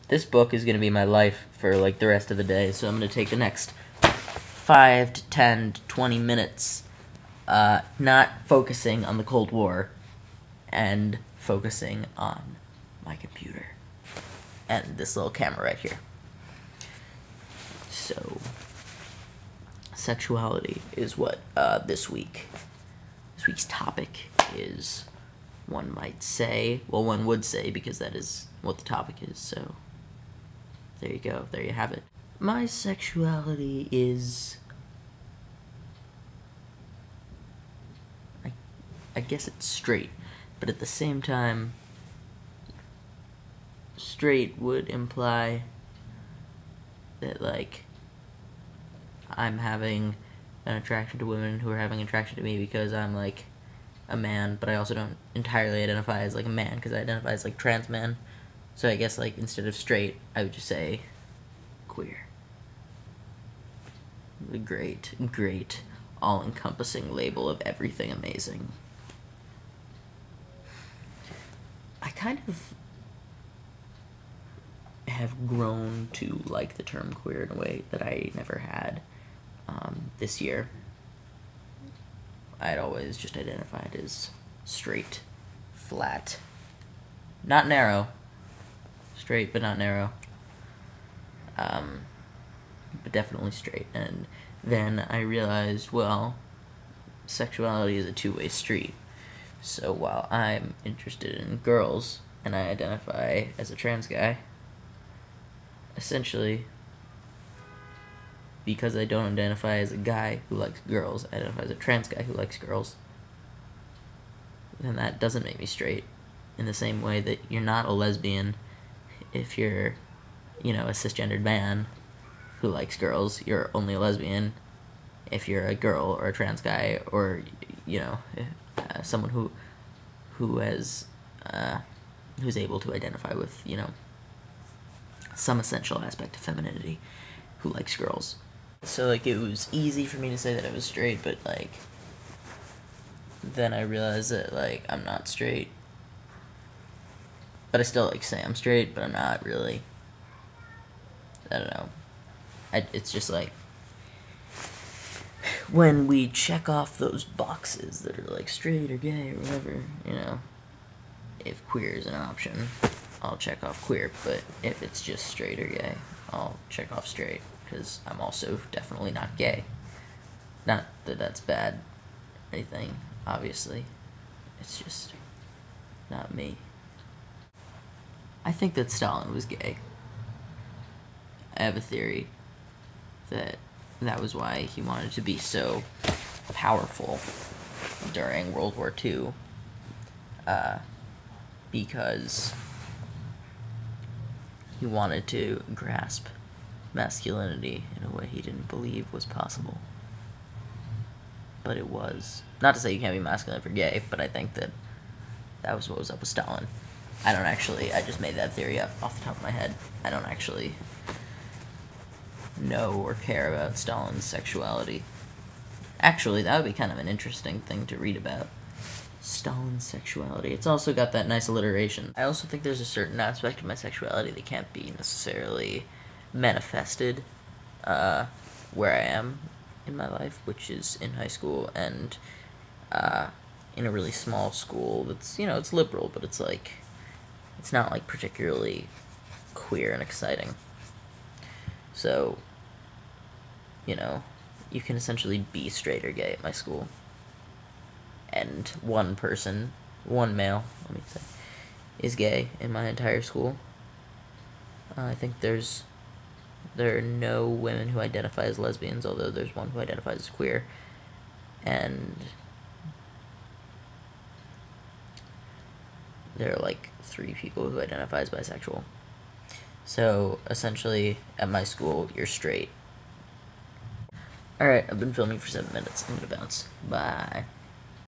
This book is going to be my life for, like, the rest of the day, so I'm going to take the next 5 to 10 to 20 minutes not focusing on the Cold War and focusing on my computer and this little camera right here. So, sexuality is what this week's topic is. One might say, well, one would say, because that is what the topic is, so there you go, there you have it. My sexuality is, I guess it's straight, but at the same time, straight would imply that, like, I'm having an attraction to women who are having attraction to me because I'm, like, a man, but I also don't entirely identify as, like, a man, because I identify as, like, trans man. So I guess, like, instead of straight, I would just say queer. The great, great, all-encompassing label of everything amazing. I kind of have grown to like the term queer in a way that I never had this year. I'd always just identified as straight, flat, not narrow, straight but not narrow, but definitely straight. And then I realized, well, sexuality is a two-way street. So while I'm interested in girls and I identify as a trans guy, essentially, because I don't identify as a guy who likes girls, I identify as a trans guy who likes girls, then that doesn't make me straight. In the same way that you're not a lesbian if you're, you know, a cisgendered man who likes girls. You're only a lesbian if you're a girl or a trans guy, or, you know, someone who has who's able to identify with, you know, some essential aspect of femininity, who likes girls. So, like, it was easy for me to say that I was straight, but, like, then I realized that, like, I'm not straight. But I still, like, say I'm straight, but I'm not really. I don't know. It's just, like, when we check off those boxes that are, like, straight or gay or whatever, you know, if queer is an option, I'll check off queer, but if it's just straight or gay, I'll check off straight, because I'm also definitely not gay. Not that that's bad or anything, obviously. It's just not me. I think that Stalin was gay. I have a theory that was why he wanted to be so powerful during World War II, because he wanted to grasp masculinity in a way he didn't believe was possible. But it was. Not to say you can't be masculine if you're gay, but I think that was what was up with Stalin. I just made that theory up off the top of my head. I don't actually know or care about Stalin's sexuality. Actually, that would be kind of an interesting thing to read about. Stalin's sexuality. It's also got that nice alliteration. I also think there's a certain aspect of my sexuality that can't be necessarily manifested where I am in my life, which is in high school and in a really small school that's, you know, it's liberal, but it's like, it's not like particularly queer and exciting. So, you know, you can essentially be straight or gay at my school. And one person, one male, let me say, is gay in my entire school. I think there are no women who identify as lesbians, although there's one who identifies as queer. And there are, like, 3 people who identify as bisexual. So, essentially, at my school, you're straight. Alright, I've been filming for 7 minutes. I'm gonna bounce. Bye.